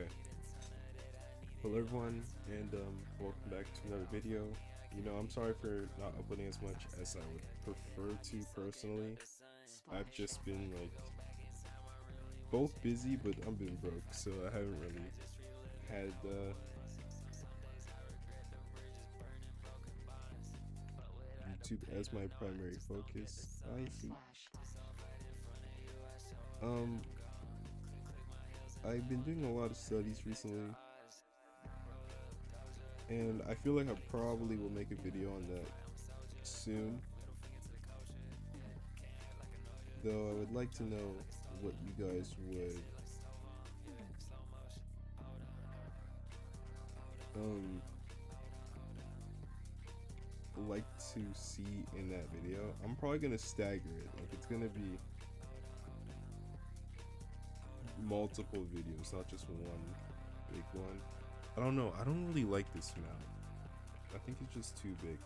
Okay. Hello everyone, and welcome back to another video. You know, I'm sorry for not uploading as much as I would prefer to personally. I've just been like both busy, but I've been broke, so I haven't really had YouTube as my primary focus. I see. I've been doing a lot of studies recently, and I feel like I probably will make a video on that soon. Though I would like to know what you guys would like to see in that video. I'm probably gonna stagger it. Like it's gonna be multiple videos, not just one big one. I don't know. I don't really like this mount. I think it's just too big.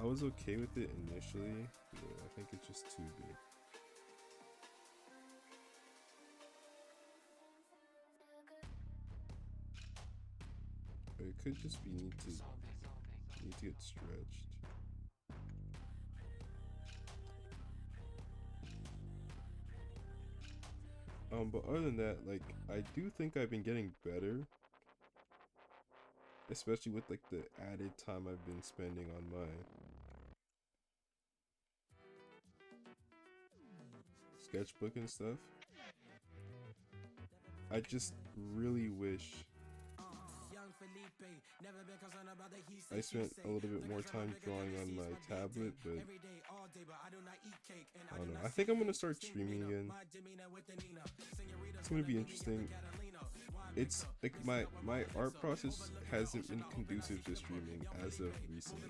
I was okay with it initially, but I think it's just too big. But it could just be need to get stretched. But other than that, like I do think I've been getting better, especially with like the added time I've been spending on my sketchbook and stuff. I just really wish I spent a little bit more time drawing on my tablet, but I don't know. I think I'm gonna start streaming again. It's gonna be interesting. It's like my art process hasn't been conducive to streaming as of recent.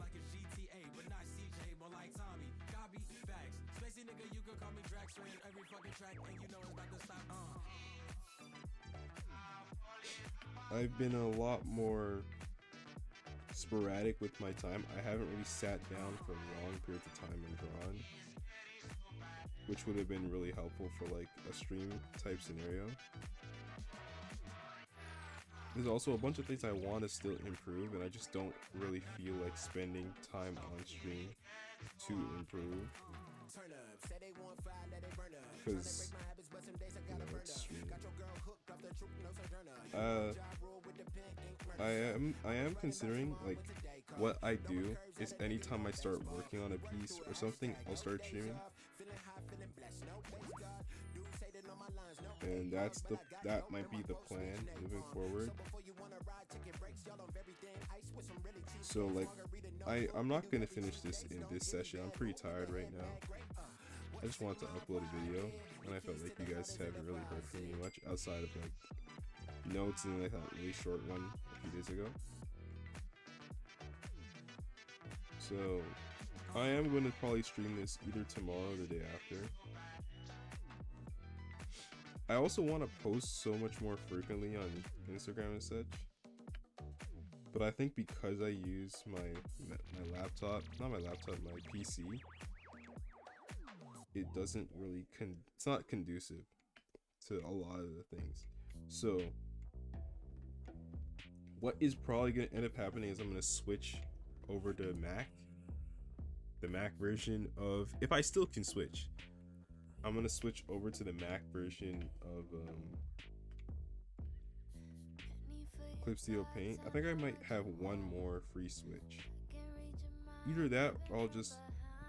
I've been a lot more sporadic with my time. I haven't really sat down for long periods of time and drawn, which would have been really helpful for like a stream type scenario. There's also a bunch of things I want to still improve, and I just don't really feel like spending time on stream to improve. Because, you know, it's stream. I am considering, like, what I do is anytime I start working on a piece or something, I'll start streaming. And that might be the plan moving forward. So like I'm not gonna finish this in this session. I'm pretty tired right now. I just wanted to upload a video, and I felt like you guys haven't really heard from me much outside of like notes and like that really short one a few days ago. So I am going to probably stream this either tomorrow or the day after. I also want to post so much more frequently on Instagram and such, but I think because I use my laptop, not my laptop, my PC, it doesn't really it's not conducive to a lot of the things. So what is probably going to end up happening is I'm going to switch over to Mac, the Mac version of, if I still can switch, I'm going to switch over to the Mac version of Clip Studio Paint. I think I might have one more free switch. Either that or I'll just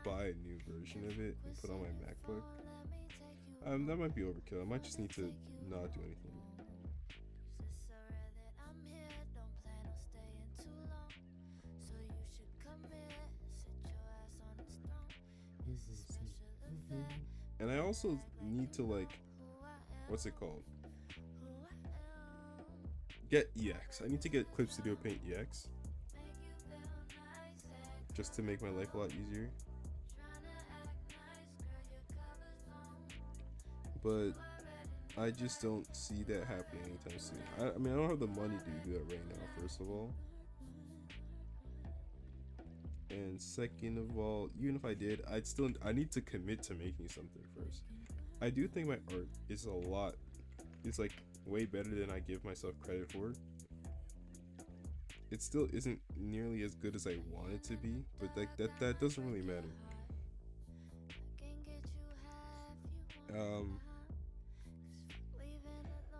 buy a new version of it and put on my MacBook. That might be overkill. I might just need to not do anything. And I also need to like, what's it called? Get EX. I need to get Clip Studio Paint EX. Just to make my life a lot easier. But I just don't see that happening anytime soon. I mean, I don't have the money to do that right now, first of all. And second of all, even if I did, I need to commit to making something first. I do think my art is it's like way better than I give myself credit for. It still isn't nearly as good as I want it to be, but like that doesn't really matter. Um,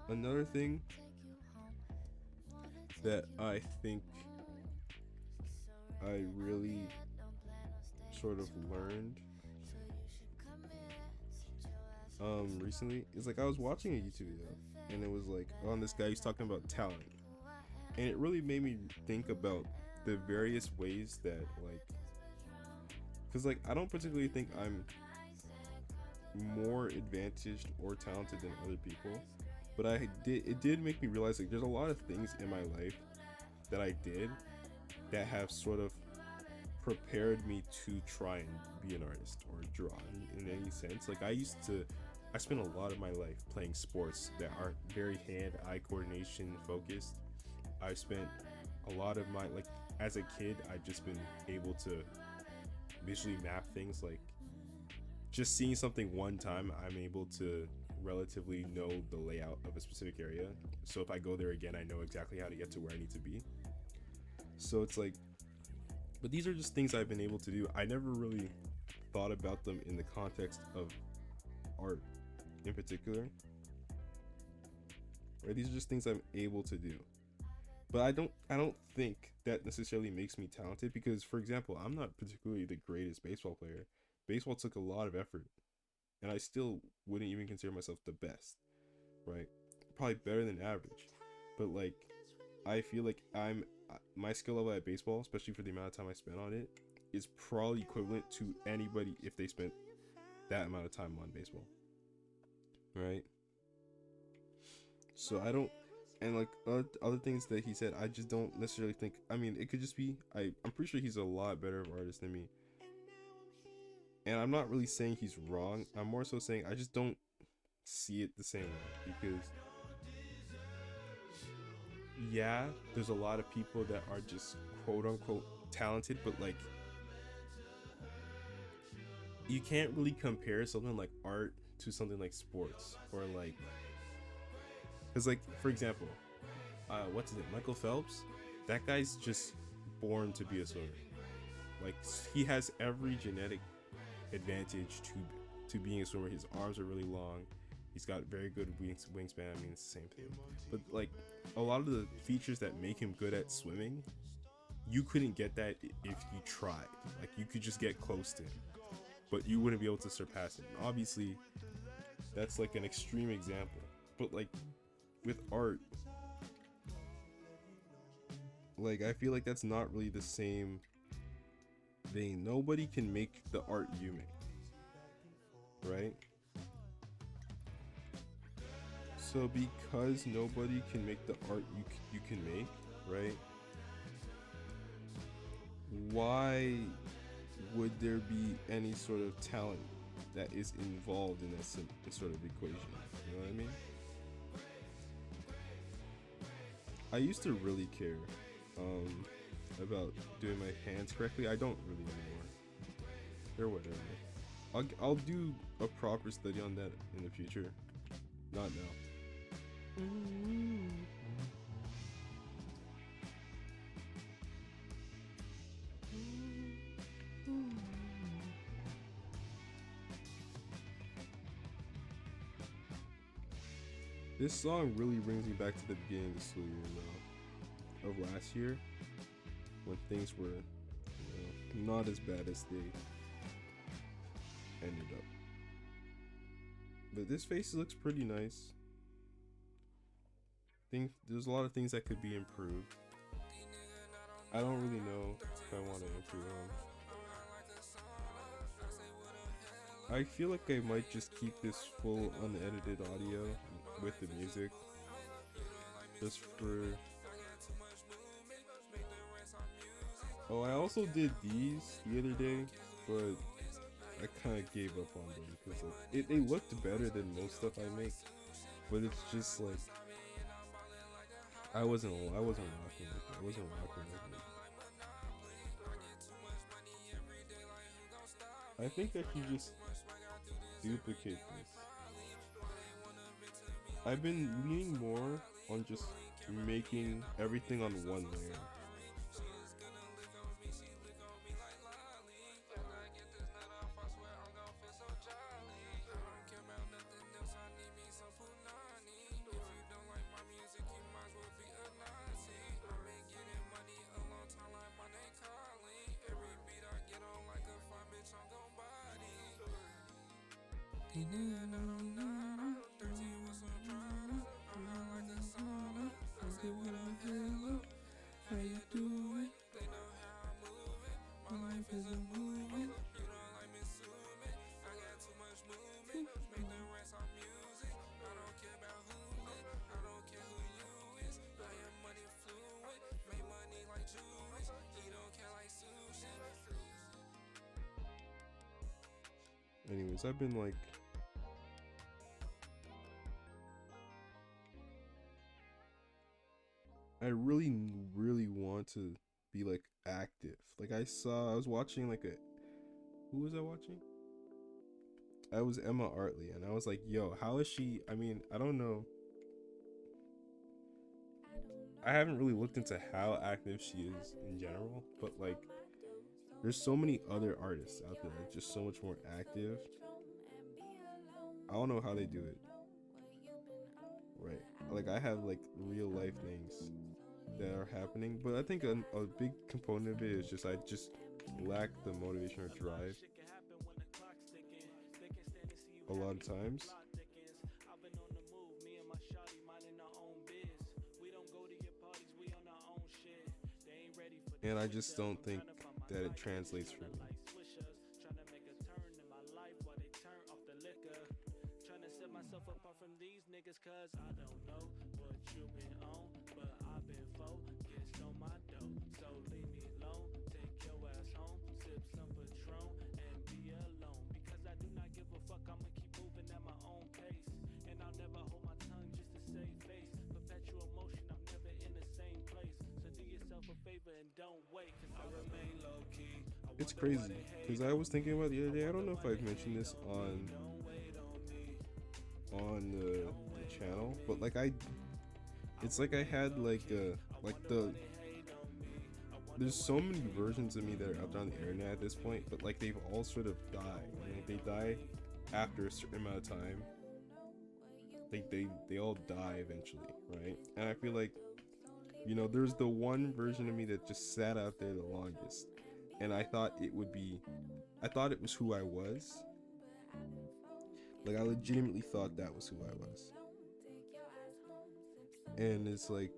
Another thing that I think I really sort of learned recently is like I was watching a YouTube video and it was like on this guy who's talking about talent, and it really made me think about the various ways that like, because like I don't particularly think I'm more advantaged or talented than other people, but it did make me realize like there's a lot of things in my life that I did that have sort of prepared me to try and be an artist or draw in any sense. Like I spent a lot of my life playing sports that are very hand-eye coordination focused. I spent a lot of my, like, as a kid, I've just been able to visually map things. Like, just seeing something one time, I'm able to relatively know the layout of a specific area. So if I go there again, I know exactly how to get to where I need to be. So it's like, but these are just things I've been able to do. I never really thought about them in the context of art in particular. Right? These are just things I'm able to do. But I don't think that necessarily makes me talented because, for example, I'm not particularly the greatest baseball player. Baseball took a lot of effort, and I still wouldn't even consider myself the best, right? Probably better than average. But like I feel like my skill level at baseball, especially for the amount of time I spent on it, is probably equivalent to anybody if they spent that amount of time on baseball, right? So I don't, and like other things that he said, I just don't necessarily think. I mean, it could just be I'm pretty sure he's a lot better of an artist than me, and I'm not really saying he's wrong. I'm more so saying I just don't see it the same way because yeah, there's a lot of people that are just quote unquote talented, but like you can't really compare something like art to something like sports or like, because like for example, what's it, Michael Phelps, that guy's just born to be a swimmer. Like he has every genetic advantage to being a swimmer. His arms are really long, he's got very good wingspan. I mean, it's the same thing, but like a lot of the features that make him good at swimming, you couldn't get that if you tried. Like you could just get close to him, but you wouldn't be able to surpass him. Obviously, that's like an extreme example, but like with art, like I feel like that's not really the same thing. Nobody can make the art you make, right? So because nobody can make the art you can make, right? Why would there be any sort of talent that is involved in this sort of equation? You know what I mean? I used to really care about doing my hands correctly. I don't really anymore. Or whatever. I'll do a proper study on that in the future. Not now. This song really brings me back to the beginning of the school year, of last year, when things were, not as bad as they ended up. But this face looks pretty nice. There's a lot of things that could be improved. I don't really know if I want to improve them. I feel like I might just keep this full unedited audio with the music, just for. Oh, I also did these the other day, but I kind of gave up on them because like they looked better than most stuff I make, but it's just like I wasn't rocking with it. I wasn't rocking with it. I think I should just duplicate this. I've been leaning more on just making everything on one layer. How you doing? They know how I'm moving. My life is a movie. You don't like me zooming. I got too much movement. Make the rest off music. I don't care about who lit. I don't care who you is. I am money fluid. Make money like Jewish. He don't care like sushi. Anyways, I've been like, I really want to be like active. Like I was watching like who was I watching? I was Emma Artley, and I was like, yo, how is she? I mean, I don't know. I haven't really looked into how active she is in general, but like, there's so many other artists out there that are just so much more active. I don't know how they do it. Right. Like I have like real life things that are happening, but I think a big component of it is just I just lack the motivation or drive a lot of times. And I just don't think that it translates for me. Cause I don't know what you been on, but I've been focused on my dough. So leave me alone, take your ass home, sip some Patron, and be alone. Because I do not give a fuck, I'ma keep moving at my own pace. And I'll never hold my tongue just to save face. Perpetual motion, I'm never in the same place. So do yourself a favor and don't wait, cause I remain low key. It's crazy, because I was thinking about the other day, I don't know if I've mentioned this on the channel, but like it's like I had like there's so many versions of me that are out there on the internet at this point, but like they've all sort of died. Like they die after a certain amount of time. Like they all die eventually, right? And I feel like, you know, there's the one version of me that just sat out there the longest, and I thought it was who I was. Like I legitimately thought that was who I was. And it's like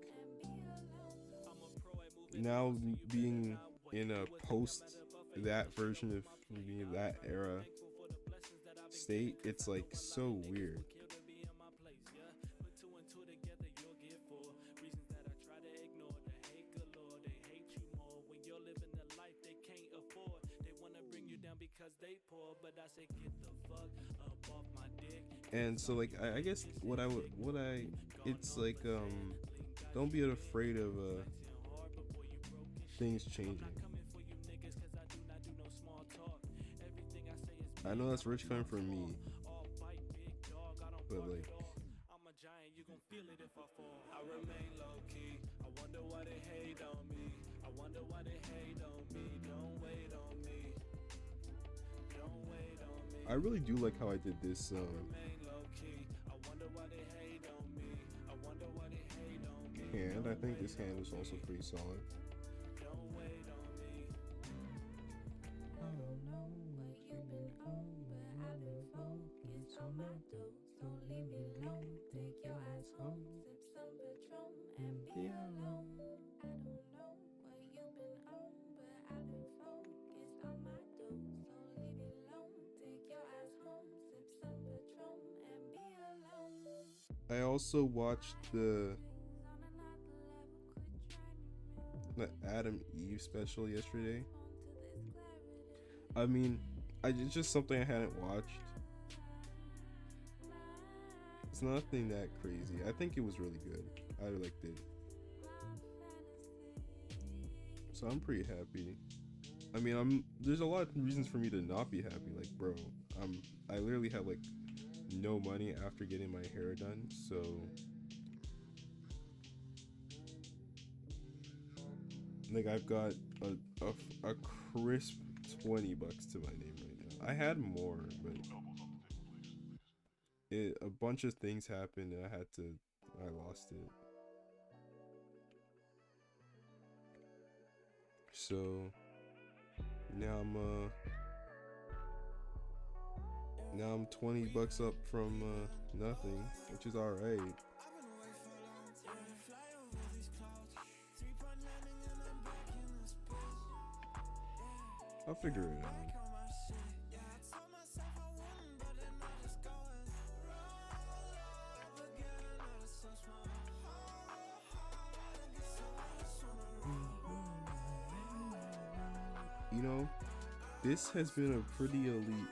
now being in a post that version of me, that era state, it's like so weird. And so like I guess it's like don't be afraid of things changing. I know that's rich coming from me, but like I remain low key. I wonder why they hate on me. I wonder why they hate on me. Don't wait on me. Don't wait on me. I really do like how I did this hand. I think this hand is also pretty solid. I also watched the Adam Eve special yesterday. I mean, it's just something I hadn't watched. It's nothing that crazy. I think it was really good. I liked it. So I'm pretty happy. I mean, there's a lot of reasons for me to not be happy. Like, bro, I literally have like no money after getting my hair done, so like I've got a crisp $20 to my name right now. I had more, but a bunch of things happened and I lost it. So now I'm $20 up from nothing, which is alright. I'll figure it out. You know, this has been a pretty elite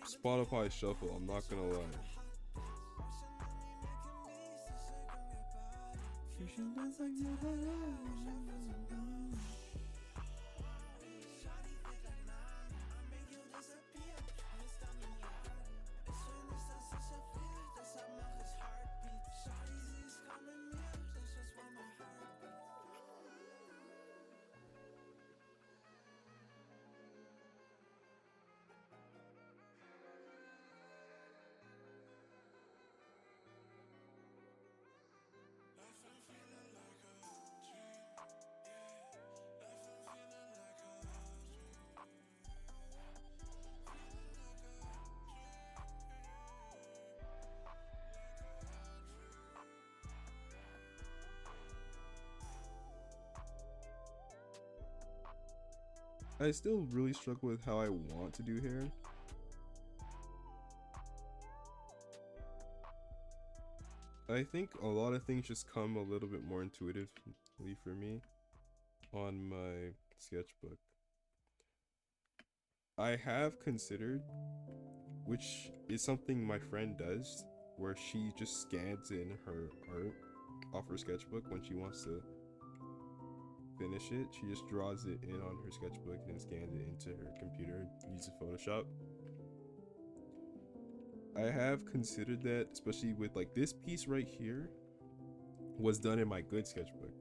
Spotify shuffle, I'm not gonna lie. I still really struggle with how I want to do hair. I think a lot of things just come a little bit more intuitively for me on my sketchbook. I have considered, which is something my friend does, where she just scans in her art off her sketchbook when she wants to finish it. She just draws it in on her sketchbook and then scans it into her computer, uses Photoshop. I have considered that, especially with like this piece right here was done in my good sketchbook.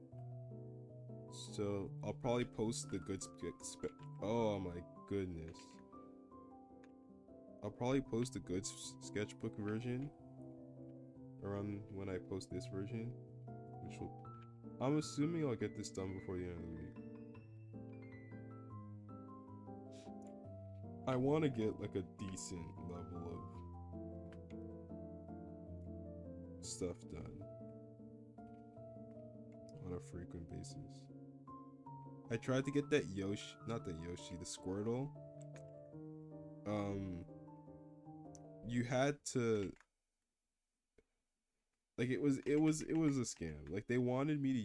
So I'll probably post the good oh my goodness. I'll probably post the good sketchbook version around when I post this version, which will, I'm assuming I'll get this done before the end of the week. I want to get like a decent level of stuff done on a frequent basis. I tried to get that the Squirtle. You had to, like, it was a scam. Like, they didn't want me to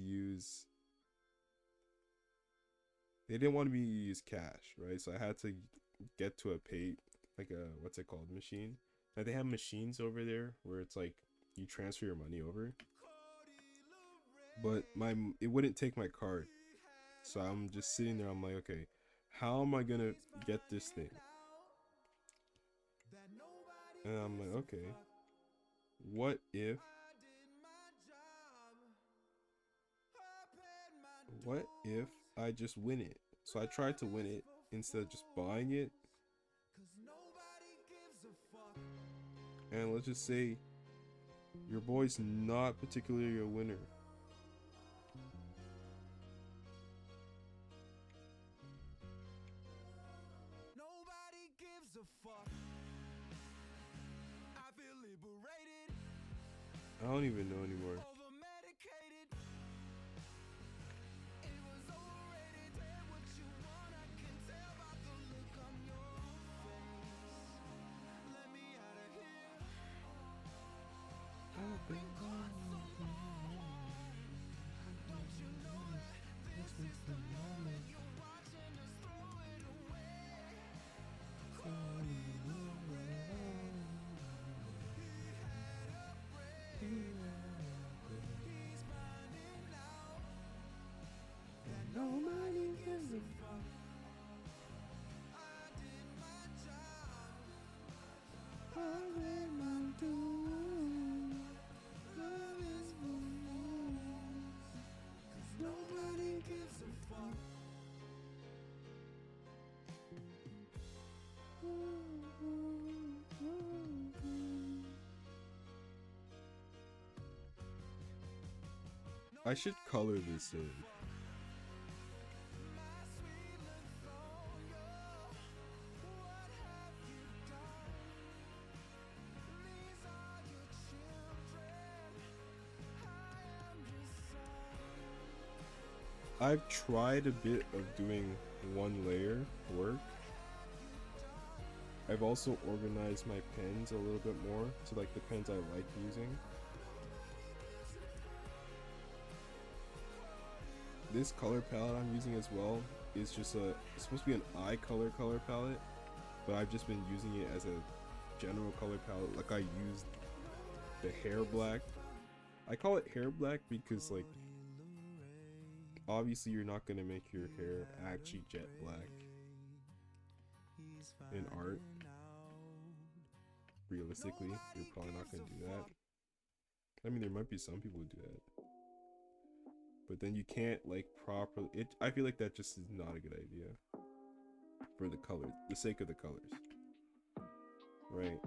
use cash, right? So I had to get to a like a, what's it called, machine. Like, they have machines over there where it's like you transfer your money over, but it wouldn't take my card. So I'm just sitting there, I'm like, okay, how am I gonna get this thing? And I'm like, okay, what if I just win it? So I tried to win it instead of just buying it. And let's just say your boy's not particularly a winner. Nobody gives a fuck. I feel liberated. I don't even know anymore. Nobody gives a fuck. I should color this in. I've tried a bit of doing one layer work. I've also organized my pens a little bit more to like the pens I like using. This color palette I'm using as well is just it's supposed to be an eye color palette, but I've just been using it as a general color palette. Like I used the hair black. I call it hair black because like obviously you're not gonna make your hair actually jet black in art. Realistically, you're probably not gonna do that. I mean, there might be some people who do that, but then you can't like properly. I feel like that just is not a good idea for the sake of the colors, right?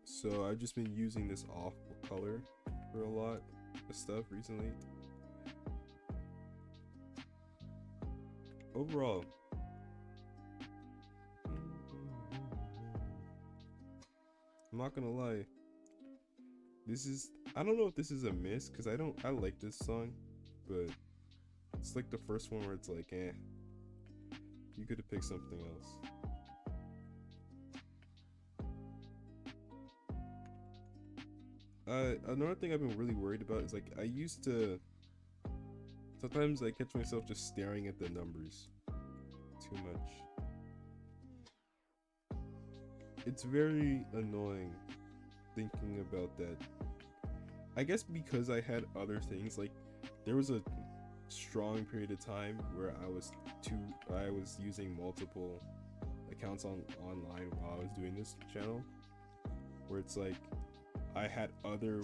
So I've just been using this off color for a lot of stuff recently. Overall, I'm not gonna lie, I don't know if this is a miss because I like this song, but it's like the first one where it's like, you could have picked something else. Another thing I've been really worried about is like sometimes I catch myself just staring at the numbers too much. It's very annoying thinking about that. I guess because I had other things, like there was a strong period of time where I was using multiple accounts online while I was doing this channel, where it's like I had other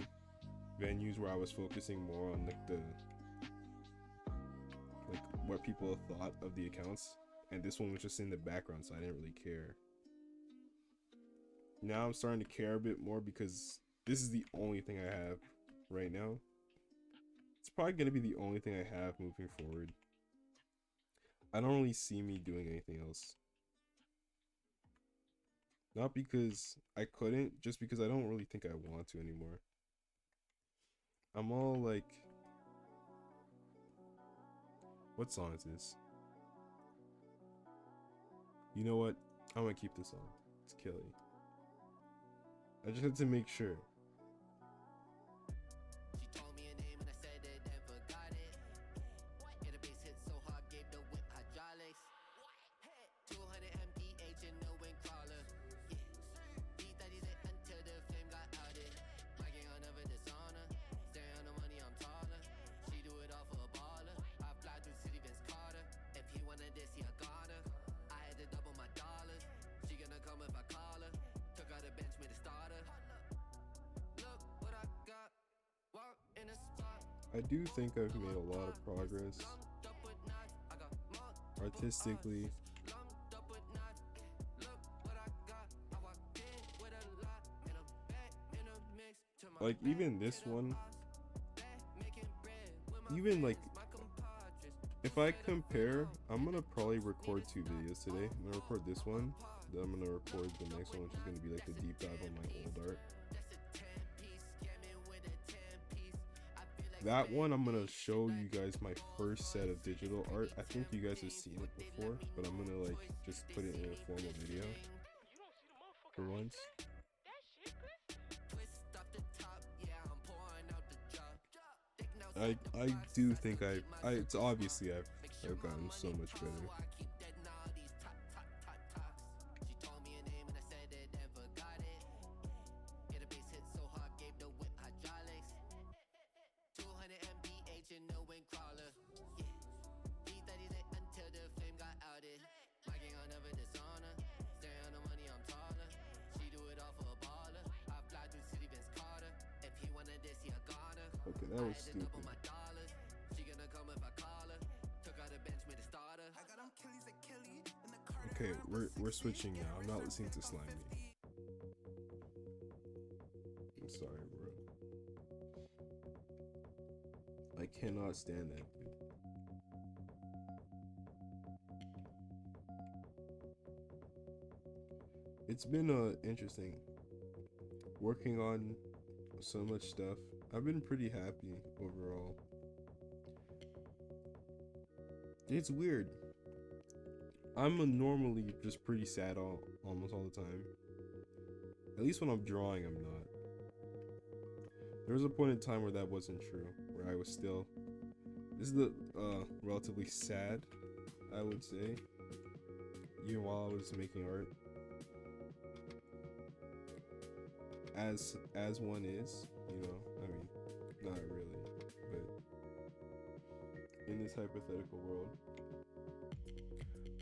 venues where I was focusing more on like what people thought of the accounts, and this one was just in the background, so I didn't really care. Now I'm starting to care a bit more because this is the only thing I have right now. It's probably going to be the only thing I have moving forward. I don't really see me doing anything else. Not because I couldn't, just because I don't really think I want to anymore. I'm all like... What song is this? You know what? I'm gonna keep this on. It's Kelly. I just had to make sure. She told me a name and I said it and forgot it. Yeah, the bass hit so hard, gave the whip hydraulics. 200 mph in the wind crawler. Yeah, D30 lit until the flame got outed. Bragging on never dishonor. Stay on the money, I'm taller. She do it all for a baller. I fly through city Vince Carter. If he wanted this, he a goner. I had to double my dollars. She gonna come if I call her. Took out the bench, made a starter. Look what I got. Walk in a spot. I do think I've made a lot of progress artistically. Like even this one, even like if I compare, I'm gonna probably record 2 videos today. I'm gonna record this one, then I'm gonna record the next one, which is gonna be like the deep dive on my old art. That one I'm gonna show you guys my first set of digital art. I think you guys have seen it before, but I'm gonna like just put it in a formal video for once. I do think it's obviously I've gotten so much better. Okay, that was stupid. Okay, we're switching now. I'm not listening to Slimy. I'm sorry, bro. I I cannot stand that dude. It's been interesting working on so much stuff. I've been pretty happy overall. It's weird. I'm normally just pretty sad almost all the time. At least when I'm drawing, I'm not. There was a point in time where that wasn't true, where I was still. This is the relatively sad, I would say. Even while I was making art, as one is, you know. I mean, not really, but in this hypothetical world.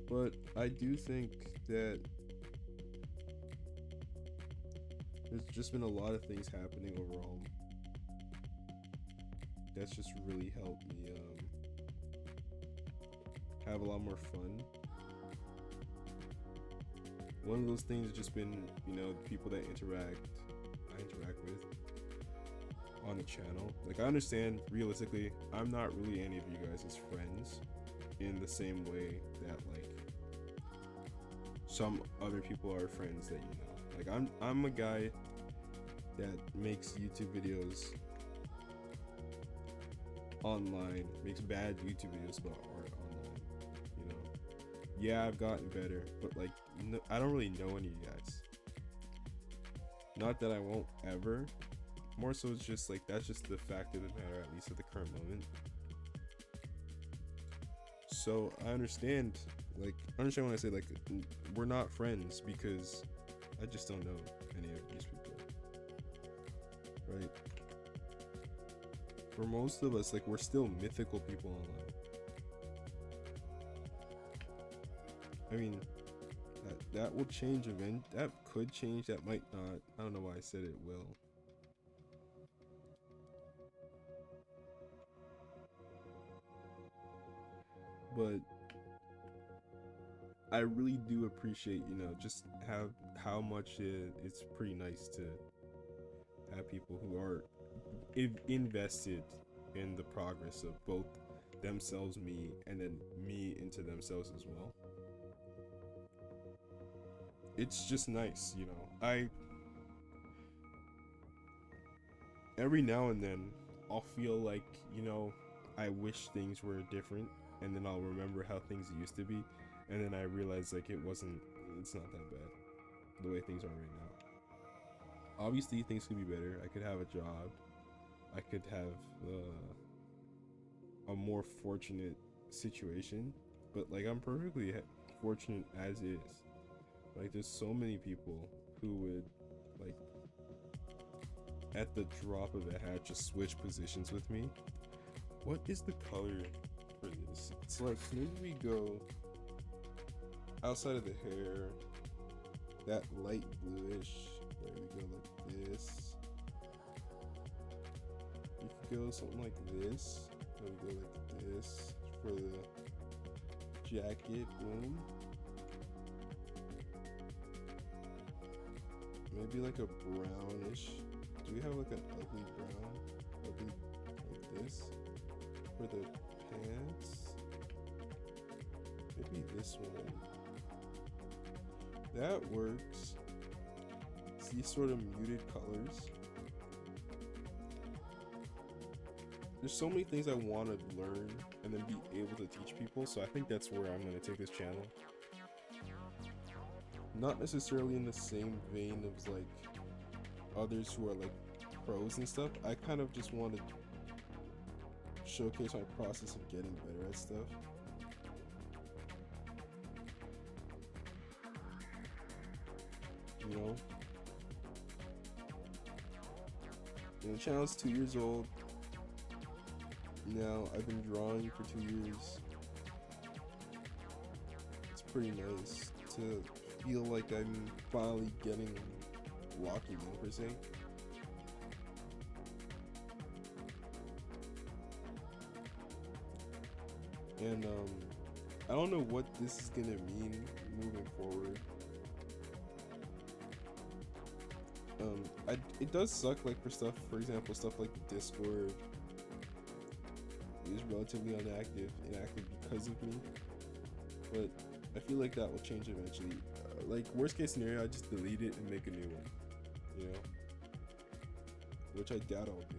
But I do think that there's just been a lot of things happening overall that's just really helped me have a lot more fun. One of those things has just been, you know, the people that I interact with on the channel. Like, I understand realistically, I'm not really any of you guys as friends in the same way that like some other people are friends that you know. Like, I'm a guy that makes YouTube videos online, makes bad YouTube videos about art online, you know. Yeah, I've gotten better, but like no, I don't really know any of you guys. Not that I won't ever. More so it's just like that's just the fact of the matter, at least at the current moment. So I understand when I say like we're not friends, because I just don't know any of these people, right? For most of us, like, we're still mythical people online. I mean, that will change that could change, that might not. I don't know why I said it will. But I really do appreciate, you know, just how much it's pretty nice to have people who are invested in the progress of both themselves, me, and then me into themselves as well. It's just nice, you know. Every now and then I'll feel like, you know, I wish things were different, and then I'll remember how things used to be, and then I realize like it's not that bad the way things are right now. Obviously things could be better. I could have a job, I could have a more fortunate situation, but like I'm perfectly fortunate as is. Like, there's so many people who would, like, at the drop of a hat just switch positions with me. What is the color for this? It's like, maybe we go outside of the hair, that light bluish. There we go, like this. We could go something like this. There we go, like this for the jacket. Boom. Maybe like a brownish. Do we have like an ugly brown? Ugly like this for the pants. Maybe this one. That works. It's these sort of muted colors. There's so many things I want to learn and then be able to teach people. So I think that's where I'm going to take this channel. Not necessarily in the same vein of like others who are like pros and stuff. I kind of just want to showcase my process of getting better at stuff. You know? And the channel's 2 years old. Now I've been drawing for 2 years. It's pretty nice to feel like I'm finally locking in per se. And I don't know what this is gonna mean moving forward. It does suck, like, for example, stuff like the Discord is relatively inactive because of me. But I feel like that will change eventually. Like worst case scenario, I just delete it and make a new one, you know, which I doubt I'll do.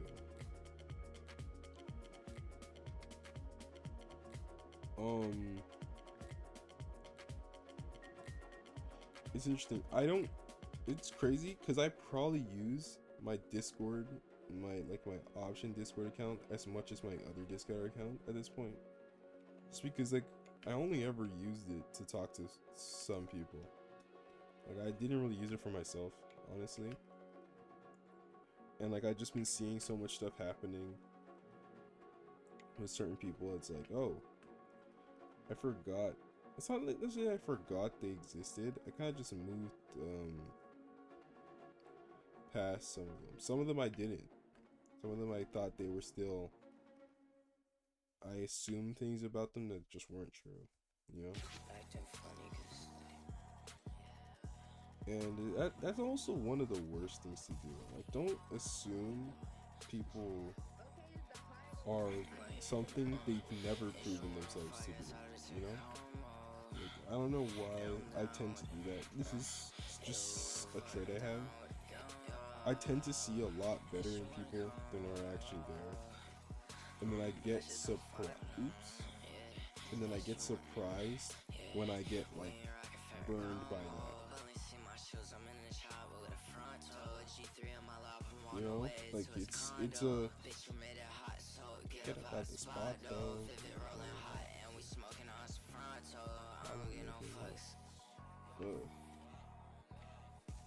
It's interesting. It's crazy because I probably use my Discord, my option Discord account as much as my other Discord account at this point. Just because like I only ever used it to talk to some people. Like I didn't really use it for myself, honestly. And like I've just been seeing so much stuff happening with certain people. It's like, oh, I forgot. It's not necessarily I forgot they existed. I kind of just moved past some of them. Some of them I didn't. Some of them I thought they were still. I assumed things about them that just weren't true, you know. And that's also one of the worst things to do. Like, don't assume people are something they've never proven themselves to be, you know? Like, I don't know why I tend to do that. This is just a trait I have. I tend to see a lot better in people than are actually there. And then I get surprised. And then I get surprised when I get, like, burned by that. You know, like it's a get up at the spot though.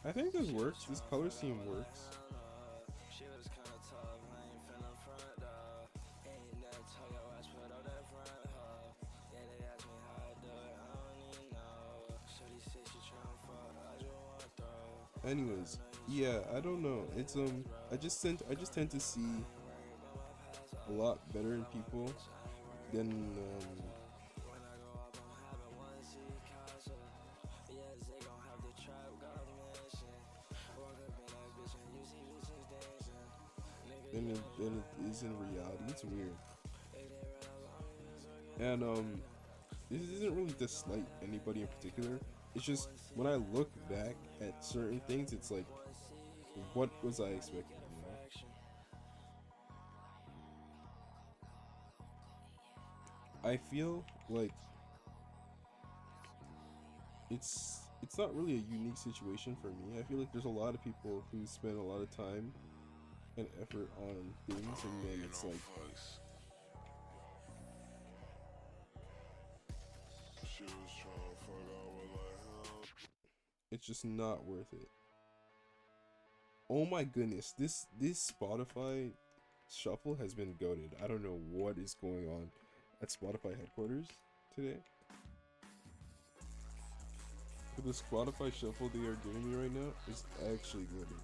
I think this works. This color scheme works. Anyways, yeah, I don't know. It's I just tend to see a lot better in people than than it is in reality. It's weird. And this isn't really to slight anybody in particular. It's just when I look back at certain things, it's like, what was I expecting? You know? I feel like it's not really a unique situation for me. I feel like there's a lot of people who spend a lot of time and effort on things, and then it's like, it's just not worth it. Oh my goodness, this Spotify shuffle has been goated. I don't know what is going on at Spotify headquarters today. But the Spotify shuffle they are giving me right now is actually goated.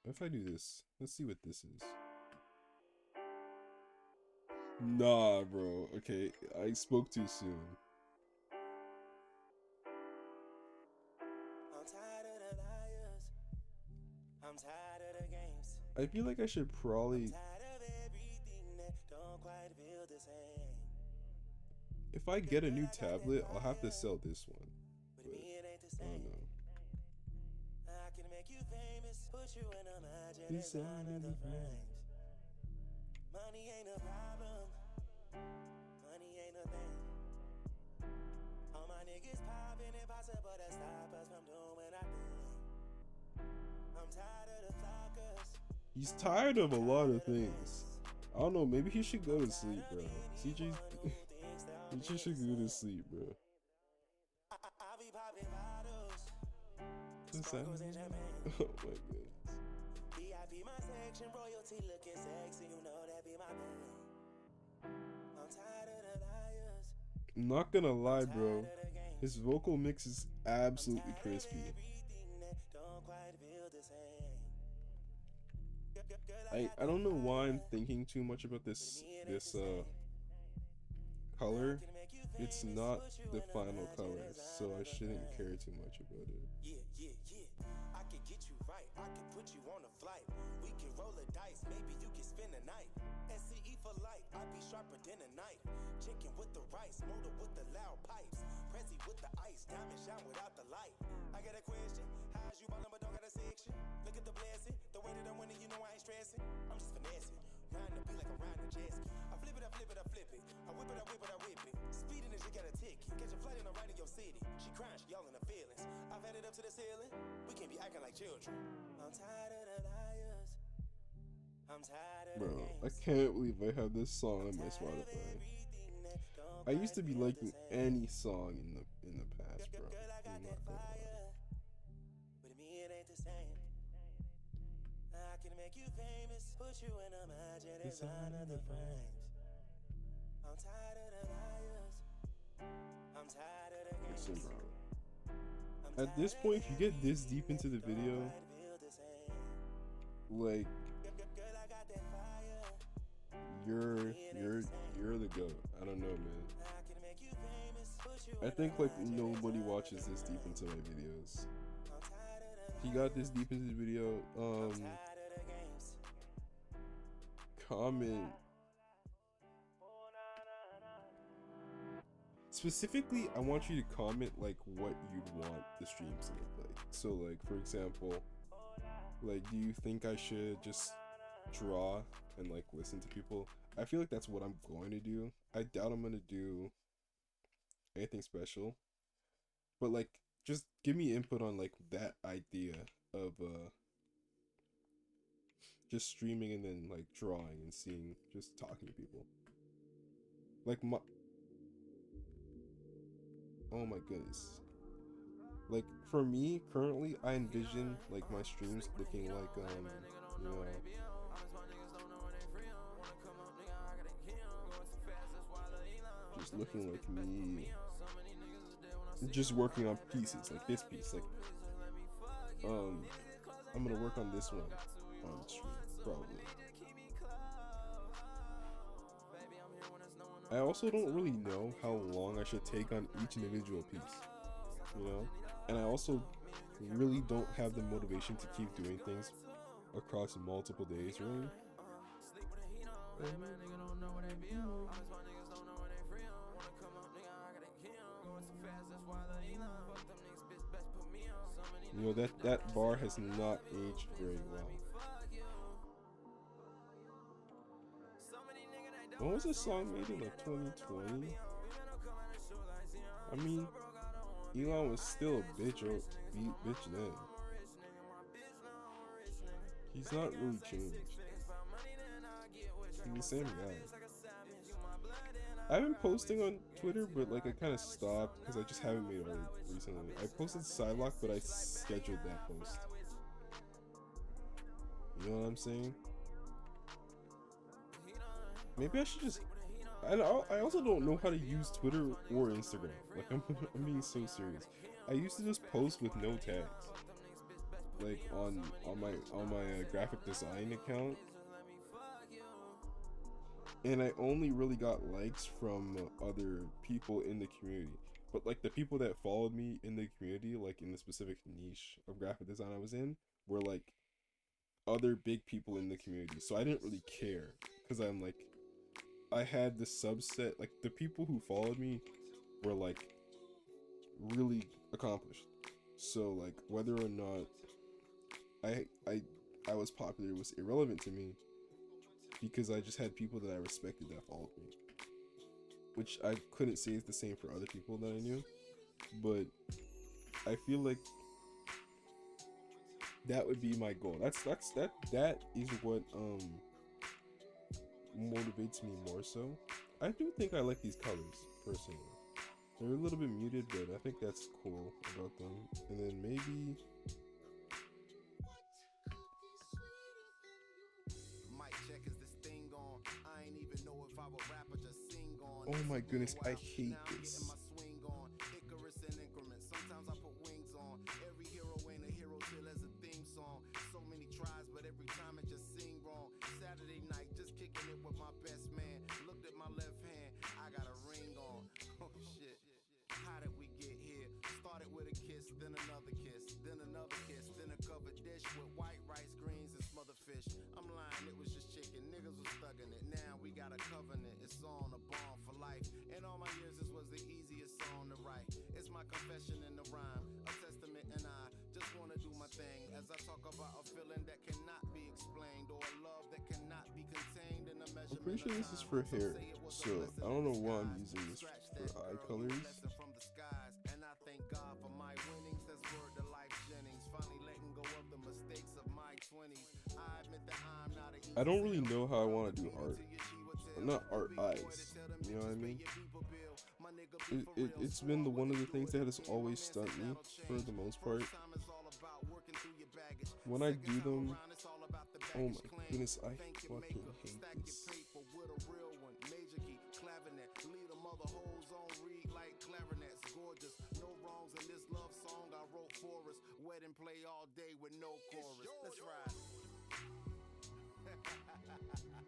If I do this, let's see what this is. Nah, bro. Okay, I spoke too soon. I feel like I should probably. If I get a new tablet, I'll have to sell this one. But I don't know. Money ain't a problem. Money ain't a thing. All my niggas popping, impossible to stop us from doing our thing. I'm tired of the flockers. He's tired of a lot of things. I don't know, maybe he should go to sleep, bro. CJ, he just should go to sleep, bro. I be popping bottles. Sparkles and champagne. Oh my goodness. VIP my section, royalty looking sexy, you know that be my thing. I'm tired of the liars. I'm not gonna lie, bro. His vocal mix is absolutely crispy. I don't know why I'm thinking too much about this color. It's not the final color, so I shouldn't care too much about it. Yeah. I can get you right. I can put you on a flight. We can roll a dice. Maybe you can spend a night. SCE for life. I be sharper than a knife. Chicken with the rice, motor with the loud pipes. Prezi with the ice, diamond shine without the light. I got a question. How's you ballin' but don't got a section? Look at the blessing. The way that I'm winning, you know I ain't stressing. I'm just finessing. Riding the beat like I'm riding a jet ski. I flip it, I flip it, I flip it. I whip it, I whip it, I whip it. Speeding as you got a ticket. Catch a flight and I'm right in your city. She crying, she all in her feelings. I've had it up to the ceiling. We can't be acting like children. I'm tired of the liars. I'm tired of Bro, the I games. can't believe I have this song on my Spotify. I used to be liking any song in the past, bro. I'm not gonna lie. But me it ain't the same. I can make you famous, put you in a magic design of the frames. I'm tired of the liars. I'm tired of the games. Listen, bro. At this point, if you get this deep into the video, like, you're the GOAT. I don't know, man. I think like nobody watches this deep into my videos. He got this deep into the video. Comment. Specifically, I want you to comment like what you'd want the streams to look like. So like, for example, like, do you think I should just draw and like listen to people? I feel like that's what I'm going to do. I doubt I'm gonna do anything special, but like, just give me input on like that idea of just streaming and then like drawing and seeing, just talking to people. Like oh my goodness. Like for me currently, I envision like my streams looking like you know, just looking like me just working on pieces, like this piece, like I'm gonna work on this one on stream probably. I also don't really know how long I should take on each individual piece, you know, and I also really don't have the motivation to keep doing things across multiple days, really. You know, that bar has not aged very well. When was this song made in like 2020? I mean, Elon was still a bitch then. He's not really changed. He's the same guy. I've been posting on Twitter, but like I kind of stopped because I just haven't made art recently. I posted Psylocke, but I scheduled that post. You know what I'm saying? Maybe I should just. I also don't know how to use Twitter or Instagram. Like I'm being so serious. I used to just post with no tags, like on my graphic design account, and I only really got likes from other people in the community. But like the people that followed me in the community, like in the specific niche of graphic design I was in, were like other big people in the community. So I didn't really care because I'm like, I had the subset, like the people who followed me were like really accomplished. So like whether or not I was popular was irrelevant to me. because I just had people that I respected that followed me, which I couldn't say is the same for other people that I knew, but I feel like that would be my goal. That is what motivates me more so. I do think I like these colors personally. They're a little bit muted, but I think that's cool about them. And then maybe Mic check, is this thing on? I ain't even know if I would rap or just sing on. oh my goodness, I hate Now I'm getting this. my swing on. Icarus in increments. Sometimes I put wings on. Every hero ain't a hero till there's a theme song. So many tries, but every time it just sing wrong. Saturday night, just kicking it with my best man. Looked at my left hand, I got a ring on. Oh shit. How did we get here? Started with a kiss, then another kiss, then another kiss, then a covered dish with white rice, greens, and smothered fish. I'm lying, it was just chicken. Niggas was thugging it. Now we got a covenant. It's on a bond for life. In all my years, this was the easiest song to write. It's my confession in the rhyme, a testament, and I just wanna do my thing as I talk about a feeling that cannot be explained or a love that cannot be contained in a measurement. I'm pretty sure this is for hair, so I don't know why I'm using this for eye colors. From the skies, and I thank God for my winnings. That's word to life Jennings. Finally letting go of the mistakes of my 20s. I admit that I'm not a I don't really know how I want to do art. Not art eyes. You know what I mean? It's been one of the things that has always stunned me for the most part. When I do them, oh my goodness, I fucking hate this. Wedding play all day with no chorus. Let's ride. This goes out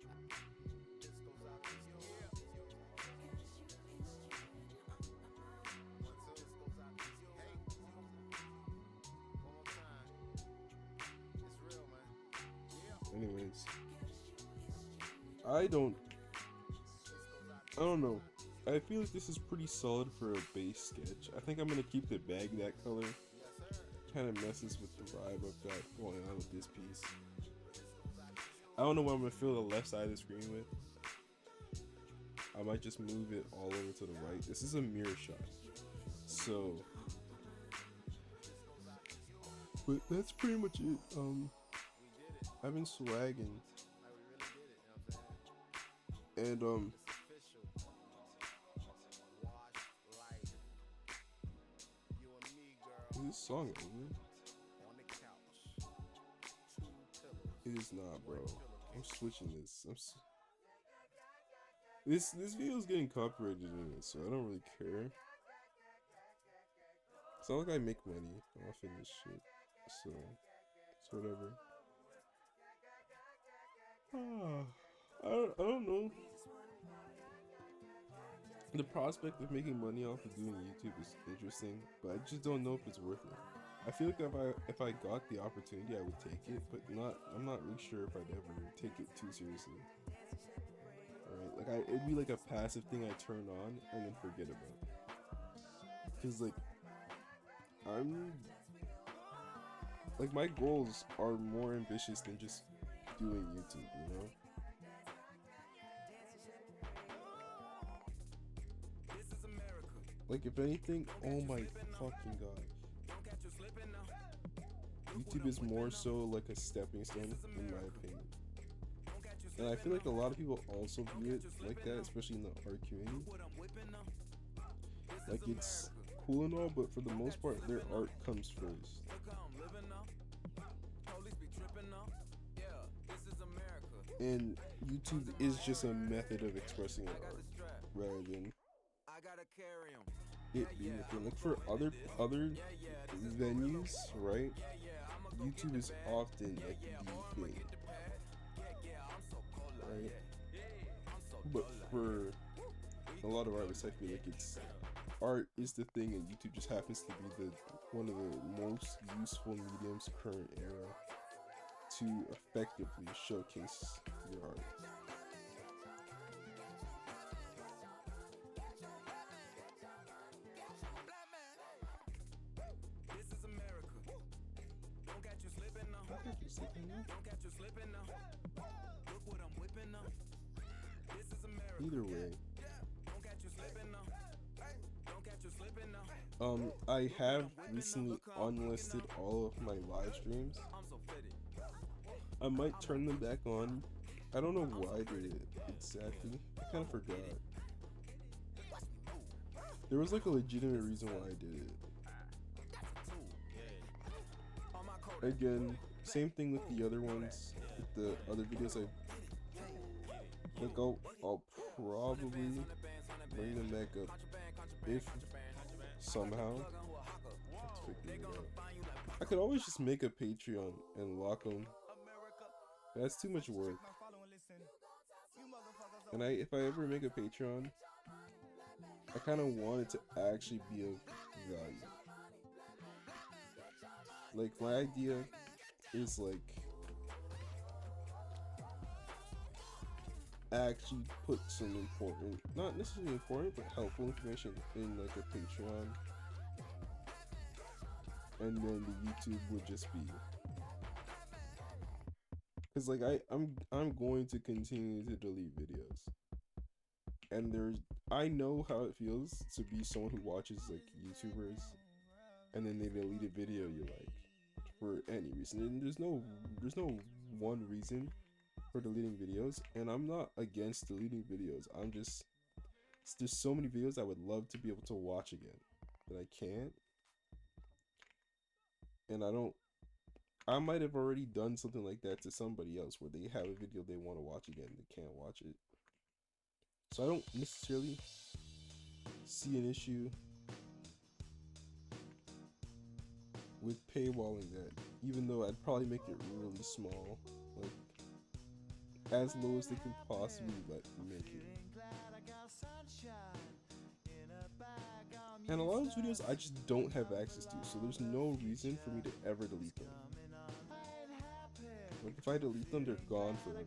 to you. This goes out to you. Hey. One more time. It's real, man. Anyways, I don't know. I feel like this is pretty solid for a base sketch. I think I'm gonna keep the bag that color. Kind of messes with the vibe I've got going on with this piece. I don't know what I'm gonna fill the left side of the screen with. I might just move it all over to the right. This is a mirror shot, so but that's pretty much it. I've been swagging, and is this song over? It is not, bro. I'm switching this. This video is getting copyrighted in it, so I don't really care. It's not like I make money off of this shit, so it's whatever. I don't know. The prospect of making money off of doing YouTube is interesting, but I just don't know if it's worth it. I feel like if I got the opportunity, I would take it, but I'm not really sure if I'd ever take it too seriously. Alright, like it'd be like a passive thing I turn on and then forget about. Cause like my goals are more ambitious than just doing YouTube, you know? Like, if anything, oh my fucking god. YouTube is more so like a stepping stone, in my opinion. And I feel like a lot of people also view it like that, especially in the art community. Like, it's cool and all, but for the most part, their art comes first. And YouTube is just a method of expressing an art, rather than it being a thing. Like for other venues, right? YouTube is often like the thing, right? But for a lot of artists, I feel like art is the thing, and YouTube just happens to be one of the most useful mediums current era to effectively showcase your art. Don't catch you slipping now. Look what I'm whipping up. either way, I have recently unlisted all of my live streams. I might turn them back on. I don't know why I did it exactly. I kind of forgot. There was like a legitimate reason why I did it. Again, same thing with the other ones, with the other videos I like. I'll probably bring them back up if somehow. Let's figure it out. I could always just make a Patreon and lock them. That's too much work. And if I ever make a Patreon, I kind of want it to actually be of value. Like, my idea is like actually put some important, not necessarily important, but helpful information in like a Patreon, and then the YouTube would just be, because like I'm going to continue to delete videos, and I know how it feels to be someone who watches like YouTubers, and then they delete a video you like for any reason, and there's no one reason for deleting videos, and I'm not against deleting videos. There's so many videos I would love to be able to watch again that I can't, and I might have already done something like that to somebody else where they have a video they want to watch again, they can't watch it. So I don't necessarily see an issue with paywalling that, even though I'd probably make it really small, like as low as they can possibly let me make it. And a lot of those videos I just don't have access to, so there's no reason for me to ever delete them. Like, if I delete them, they're gone forever.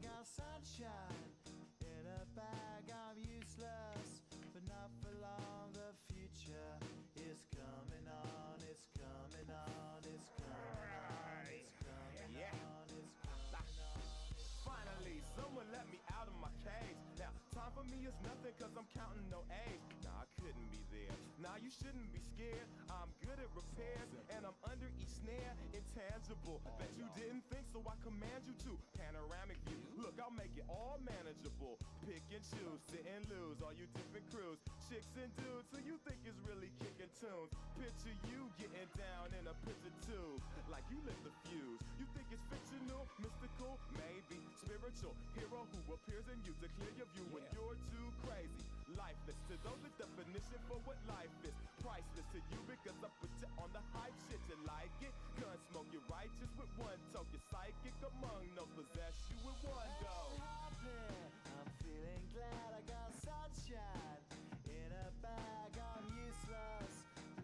Finally, someone let me out of my cage. Now, time for me is nothing cause I'm counting no A's. Nah, I couldn't be there. Nah, you shouldn't be scared. I'm good at repairs and I'm under each snare. Intangible. Bet you didn't think so I command you to. Panoramic view. Look, I'll make it all manageable. Pick and choose, sit and lose. All you different crews, chicks and dudes who you think is really kicking tunes. Picture you getting down in a picture tube. Like you lit the fuse. You think it's fictional, mystical, maybe spiritual hero who appears in you to clear your view when you're too crazy. Lifeless to those, the definition for what life is. Priceless to you because I put you on the hype shit. You like it? Gun smoke, you're righteous with one toke. You're psychic among no possess you with one go. I'm feeling glad I got sunshine in a bag. I'm useless,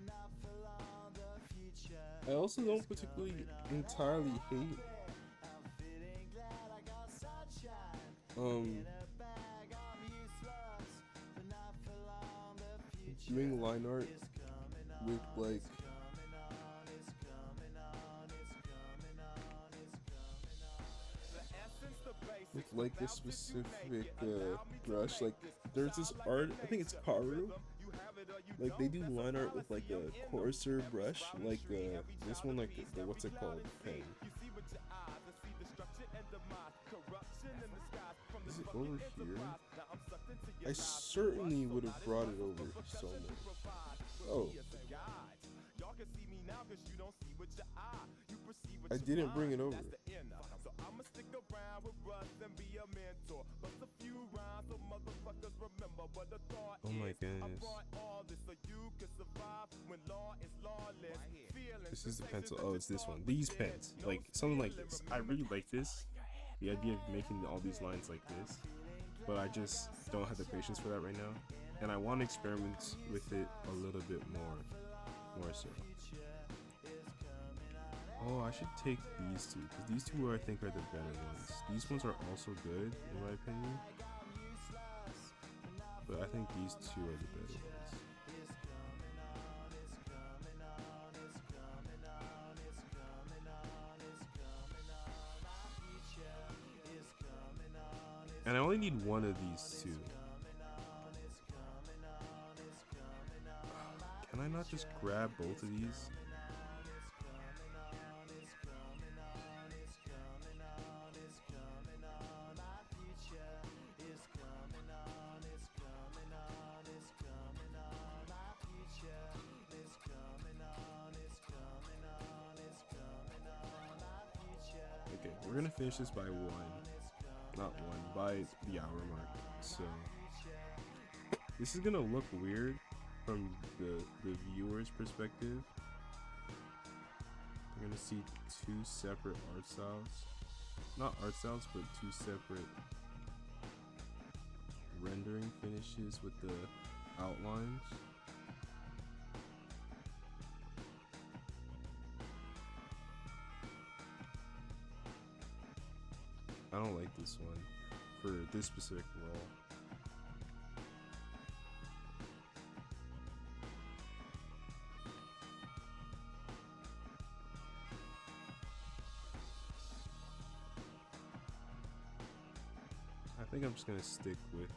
not for long. The future. I also don't particularly entirely hate doing line art with like a specific brush. Like there's this art, I think it's Karu, like they do line art with like a coarser brush, like this one, like the what's it called, pen. Is it over here? I certainly would have brought it over somewhere. Oh, I didn't bring it over. Oh my goodness. This is the pencil. Oh, it's this one. These pens. Like, something like this. I really like this. The idea of making all these lines like this. But I just don't have the patience for that right now. And I want to experiment with it a little bit more so. Oh, I should take these two, because these two I think are the better ones. These ones are also good, in my opinion. But I think these two are the better ones. And I only need one of these two. Can I not just grab both of these? Okay, we're gonna finish this by by the hour mark. So this is gonna look weird from the viewer's perspective. We're gonna see two separate art styles. Not art styles, but two separate rendering finishes with the outlines. I don't like this one for this specific role. I think I'm just gonna stick with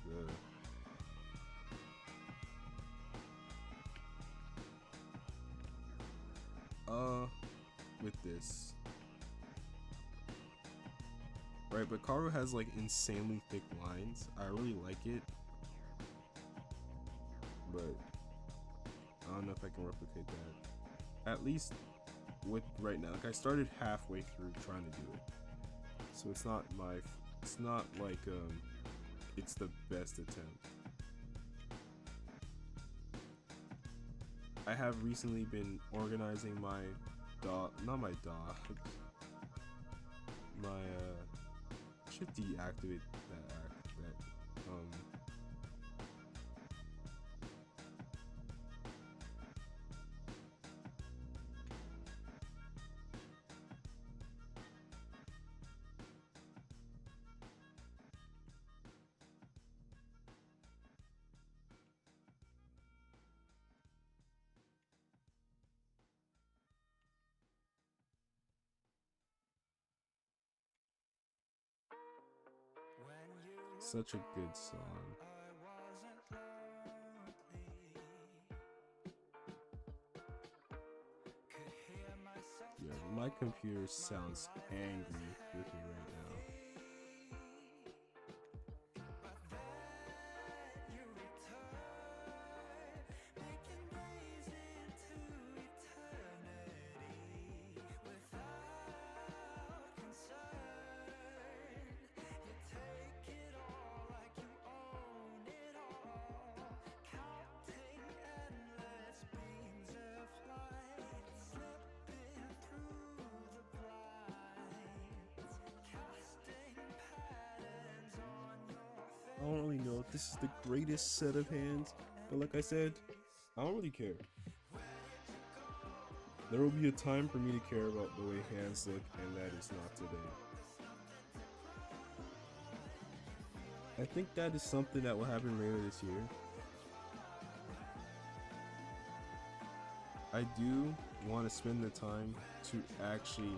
this. Right, but Karu has like insanely thick lines. I really like it, but I don't know if I can replicate that. At least with right now, like I started halfway through trying to do it, so it's not like it's the best attempt. I have recently been organizing my my should deactivate that such a good song. Yeah, my computer sounds angry with me right now. I don't really know if this is the greatest set of hands, but like I said, I don't really care. There will be a time for me to care about the way hands look, and that is not today. I think that is something that will happen later this year. I do want to spend the time to actually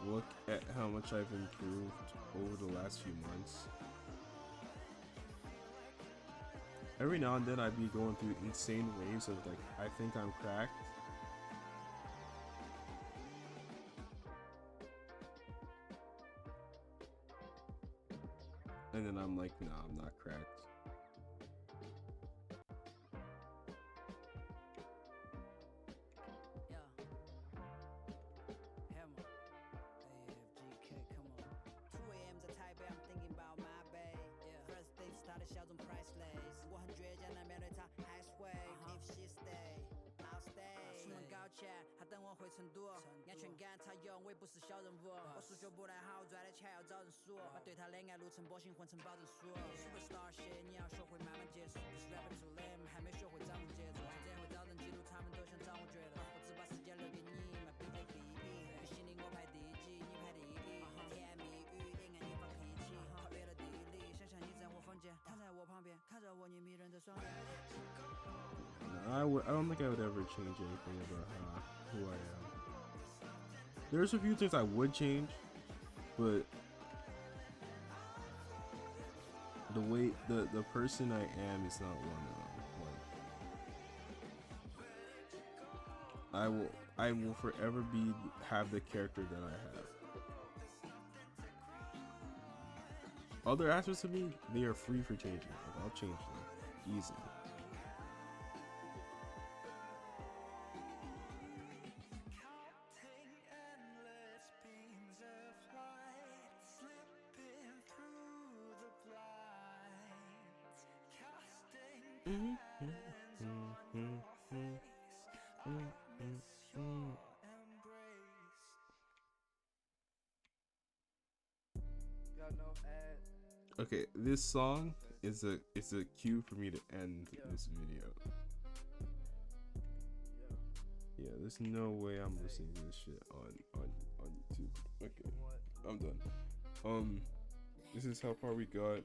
look at how much I've improved over the last few months. Every now and then I'd be going through insane waves of like, I think I'm cracked. And then I'm like, nah, I'm not cracked. I don't think I would ever change anything about who I am. There's a few things I would change, but the way the person I am is not one of them. Like, I will forever be have the character that I have. Other aspects of me, they are free for changing. Like, I'll change them easily. Okay, this song is a cue for me to end this video. Yeah, there's no way I'm listening to this shit on YouTube. Okay, I'm done. This is how far we got.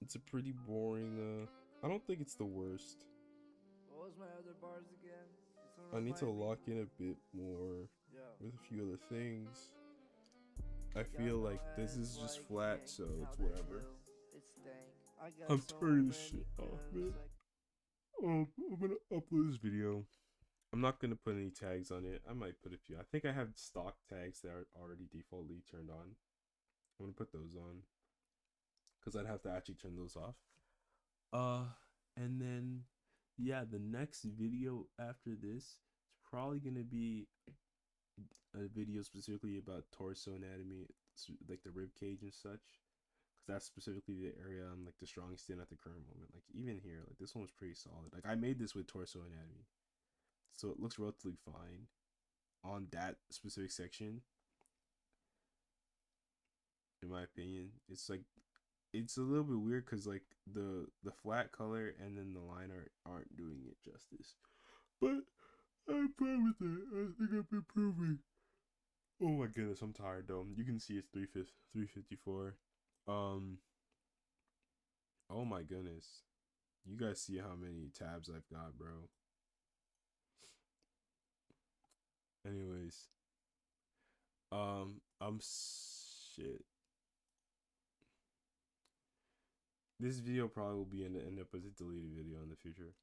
It's a pretty boring. I don't think it's the worst. What was my other bars again? I need to lock in a bit more with a few other things. I feel like this is just flat, so it's whatever. I'm turning this shit off, man. I'm gonna upload this video. I'm not gonna put any tags on it. I might put a few. I think I have stock tags that are already defaultly turned on. I'm gonna put those on because I'd have to actually turn those off. And then yeah, the next video after this is probably gonna be a video specifically about torso anatomy, like the rib cage and such, because that's specifically the area I'm like the strongest in at the current moment. Like even here, like this one was pretty solid. Like I made this with torso anatomy, so it looks relatively fine on that specific section. In my opinion, it's like it's a little bit weird because like the flat color and then the line art aren't doing it justice, but I'm fine with it. I think I'm improving. Oh my goodness, I'm tired though. You can see it's 354. Um oh my goodness. You guys see how many tabs I've got, bro. Anyways, I'm shit. This video probably will be end up as a deleted video in the future,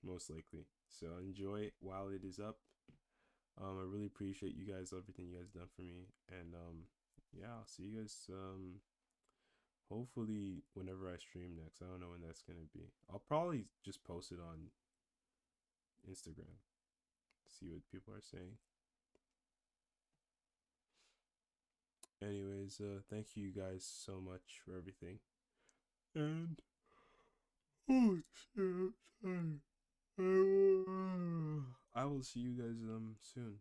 most likely. So enjoy it while it is up. I really appreciate you guys, everything you guys done for me, and yeah, I'll see you guys hopefully whenever I stream next. I don't know when that's gonna be. I'll probably just post it on Instagram, see what people are saying. Anyways, thank you guys so much for everything, and oh shit, I'm sorry. I will see you guys soon.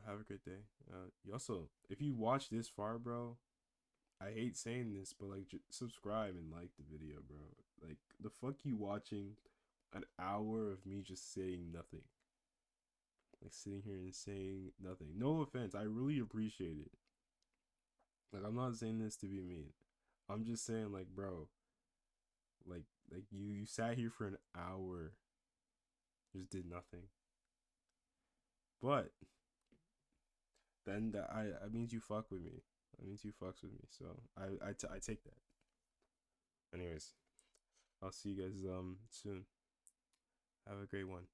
Have a great day. You also, if you watch this far, bro, I hate saying this, but like, subscribe and like the video, bro. Like, the fuck you watching an hour of me just saying nothing, like sitting here and saying nothing. No offense, I really appreciate it. Like, I'm not saying this to be mean. I'm just saying, like, bro, like you sat here for an hour, just did nothing. But then that means you fuck with me. That means you fucks with me. So I take that. Anyways, I'll see you guys soon. Have a great one.